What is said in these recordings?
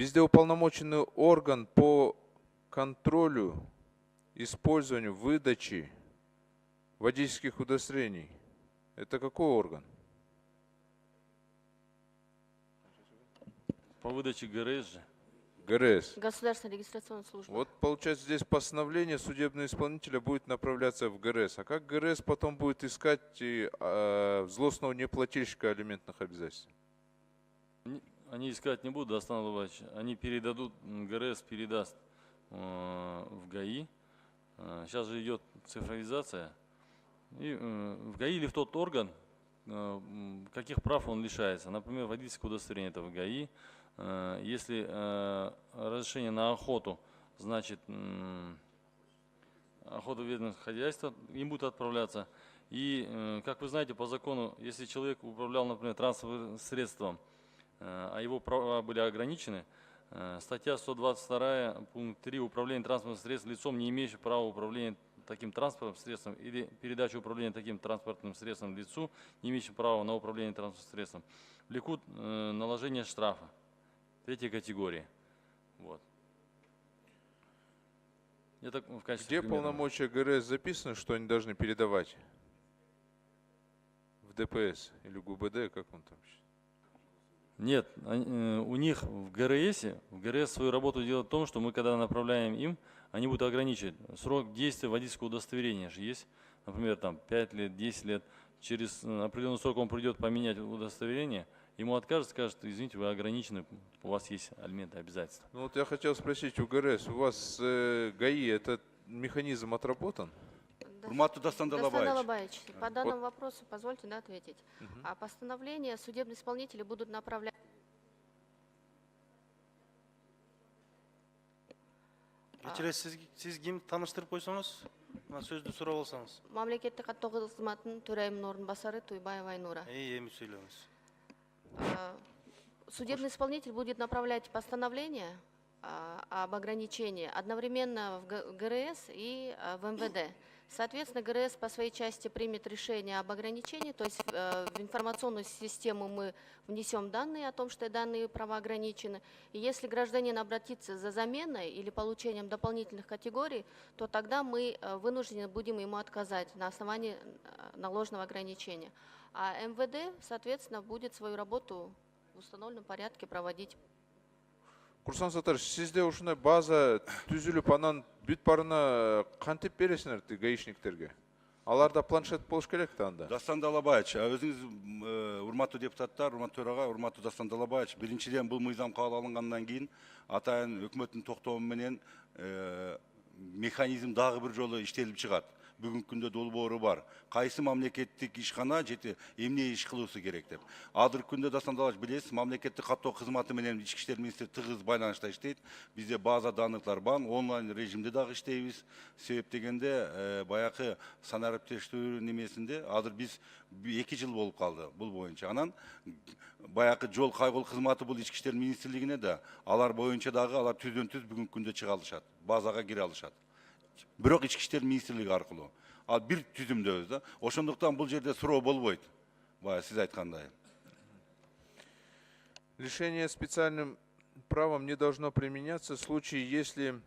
Бізде уполномоченный орган по контролю, использованию, выдаче водительских удостоверений. Это какой орган? По выдаче ГРС же. ГРС. Государственная регистрационная служба. Вот получается здесь постановление судебного исполнителя будет направляться в ГРС. А как ГРС потом будет искать злостного неплательщика алиментных обязательств? Они искать не будут, Дастан Алабаевич. Они передадут, ГРС передаст в ГАИ. Сейчас же идет цифровизация. И в ГАИ или в тот орган, каких прав он лишается. Например, водительское удостоверение это в ГАИ. Если разрешение на охоту, значит, охота ведомственного хозяйства им будет отправляться. И, как вы знаете, по закону, если человек управлял, например, транспортным средством, а его права были ограничены, статья 122, пункт 3, управление транспортным средством лицом, не имеющим права управления таким транспортным средством или передачу управления таким транспортным средством лицу, не имеющим права на управление транспортным средством, влекут наложение штрафа третьей категории. Вот. Это в качестве Где примера. полномочия ГРС записано, что они должны передавать? В ДПС или ГУБД, как он там? Нет, у них в ГРС свою работу делает в том, что мы когда направляем им, они будут ограничивать. Срок действия водительского удостоверения же есть, например, там 5 лет, 10 лет. Через определенный срок он придет поменять удостоверение, ему откажут, скажут, извините, вы ограничены, у вас есть алименты, обязательства. Ну вот я хотел спросить у ГРС, у вас ГАИ этот механизм отработан? Дастан Алабаевич, по данному вопросу позвольте ответить. А постановление судебные исполнители будут направлять. Сіз кім таныштырып қойсаңыз, сөзді сұрап алсаңыз. Мамлекеттік аттау қызматының төрайымының орынбасары Туйбаева Айнура. Емі сөйлеңіз. Судебный исполнитель будет направлять постановление об ограничении одновременно в ГРС и в МВД. Соответственно, ГРС по своей части примет решение об ограничении, то есть в информационную систему мы внесем данные о том, что данные права ограничены. И если гражданин обратится за заменой или получением дополнительных категорий, то тогда мы вынуждены будем ему отказать на основании наложенного ограничения. А МВД, соответственно, будет свою работу в установленном порядке проводить. Курсан Сатарович, сізде ушундай база түзүлүп, анан бүт барына кантип бересиңер гаишниктерге? Аларда планшет болуш керек да анда. Дастан Алабаевич, өзүңүз урматтуу депутаттар, урматтуу төрага, урматтуу Дастан Алабаевич, биринчиден бул мыйзам кабыл алынгандан кийин атайын өкмөттүн токтому менен механизм дагы бир жолу иштелип чыгат. Бүгүнкү күндө долбоору бар. Кайсы мамлекеттик ишкана жети эмне иш кылуусу керек деп. Азыркы күндө Дастан Алабаевич билесиз, мамлекеттик каттоо кызматы менен Ички иштер министрлиги тыгыз байланышта иштейт. Бизде база данныктар бар, онлайн режимде дагы иштейбиз. Себеп дегенде баякы санариптештүү немесинде азыр биз 2 жыл болуп калды бул боюнча. Анан баякы жол кайгыл кызматы бул Ички иштер министрлигине да алар боюнча дагы алар түздөн-түз бүгүнкү күндө чыга алышат, базага кире алышат. Бирок Ички иштер министрлиги аркылуу. Ал бир түзүмдөбүз да. Ошондуктан бул жерде суроо болбойт. Бая сиз айткандай. Лишение специальным правом не должно применяться в случае, если,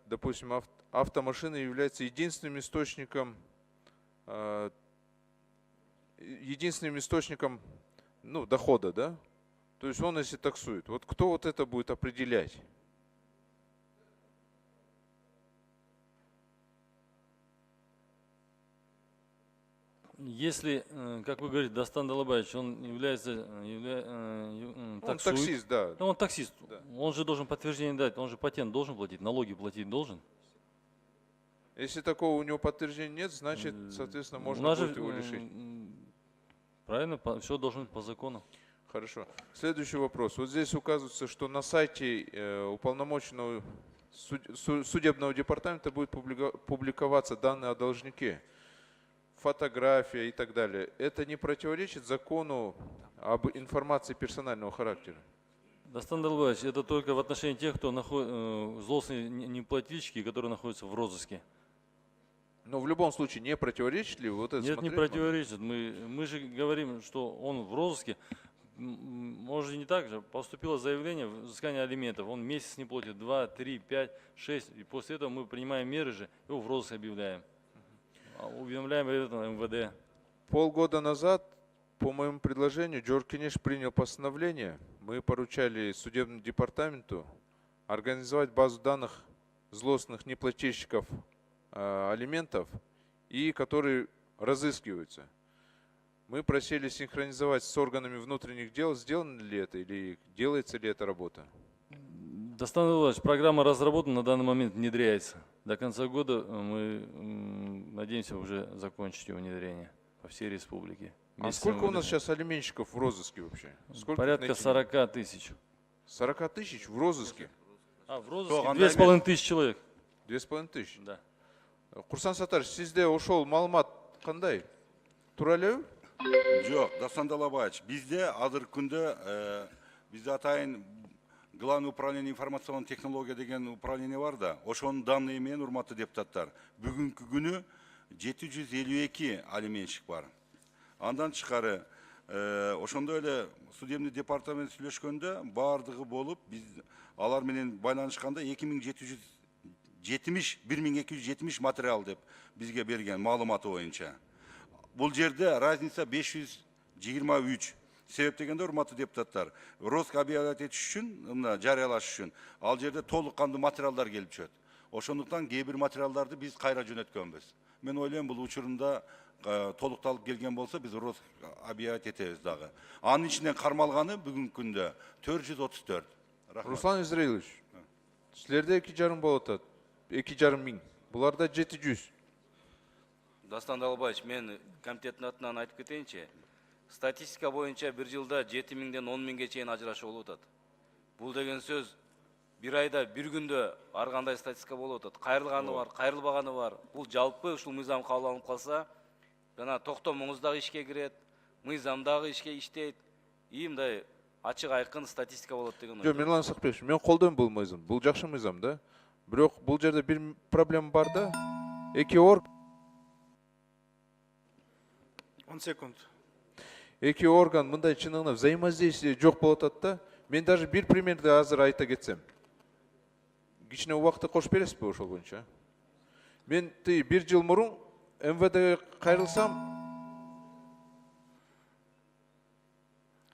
допустим, автомашина является единственным источником дохода, да? То есть он, если таксует. Вот кто вот это будет определять? Если, как вы говорите, Дастан Алабаевич, он является Он таксист, да. Он таксист. Да. Он же должен подтверждение дать, он же патент должен платить, налоги платить должен. Если такого у него подтверждения нет, значит, соответственно, можно будет его лишить. Правильно, все должно быть по закону. Хорошо. Следующий вопрос. Вот здесь указывается, что на сайте уполномоченного судебного департамента будет публиковаться данные о должнике, фотография и так далее. Это не противоречит закону об информации персонального характера? Дастан Алабаевич, это только в отношении тех, кто находится, злостные неплательщики, которые находятся в розыске. Но в любом случае не противоречит ли вот это? Нет, не противоречит. Мы же говорим, что он в розыске. может и не так же, поступило заявление в взыскание алиментов, он месяц не платит, 2, 3, 5, 6, и после этого мы принимаем меры же, его в розыск объявляем. Уведомляем это МВД. Полгода назад, по моему предложению, Джордж Кенеш принял постановление. Мы поручали судебному департаменту организовать базу данных злостных неплательщиков алиментов, и которые разыскиваются. Мы просили синхронизовать с органами внутренних дел, сделано ли это или делается ли эта работа. Дастан Эдуардович, программа разработана, на данный момент внедряется. До конца года мы надеемся уже закончить ее внедрение по всей республике. А Вместе с сколько у МВД. нас сейчас алименщиков в розыске вообще? Сколько их Порядка найти? 40 тысяч. 40 тысяч в розыске? А, в розыске Андай 2500 человек. 2500. Да. Курсан Сатар, сизде ошол маалымат кандай? Туура элеби? Жоқ, Дастан Далабаевич, бізде азыр күнде бізде атайын Главное управление информационной технология деген управление бар да, ошонун данные менен, урматтуу депутаттар, бүгүнкү күнү 752 алиментщик бар. Андан тышкары, ошондой эле судебный департамент сүйлөшкөндө баардыгы болуп, биз алар менен байланышканда 1270 материал деп бизге берген маалыматы боюнча. Бул жерде разница 523. Себеп дегенде, урматтуу депутаттар, розыск объявлять этиш үчүн, мына жарыялаш үчүн, ал жерде толук кандуу материалдар келип түшөт. Ошондуктан кээ бир материалдарды биз кайра жөнөткөнбүз. Мен ойлойм, бул учурунда толукталып келген болсо, биз розыск объявлять этебиз дагы. Анын ичинен кармалганы бүгүнкү күндө 434. Рахмат. Руслан Израилович, силерде 2,5 болуп атат. 2,5 миң. Буларда 700. Дастан Далбаевич, мен комитеттин атынан айтып кетейинчи. Статистика боюнча бир жылда 7 миңден 10 миңге чейин ажырашуу болуп атат. Бул деген сөз бир айда бир күндө ар кандай статистика болуп атат. Кайрылганы бар, кайрылбаганы бар. Бул жалпы ушул мыйзам кабыл алынып калса, жана токтомуңуз дагы ишке кирет, мыйзам дагы ишке иштейт. И мындай ачык айкын статистика болот деген. Жо, Мирлан Сакбекович, мен колдойм бул мыйзам. Бул жакшы мыйзам да. Бирок бул жерде бир проблема бар да. 10 секунд. Эки орган мындай чыныгына взаимодействие жок болуп атат да. Мен даже бир примерди азыр айта кетсем. Кичине убакытты кошуп бересизби ошол боюнча? Мен бир жыл мурун МВДге кайрылсам,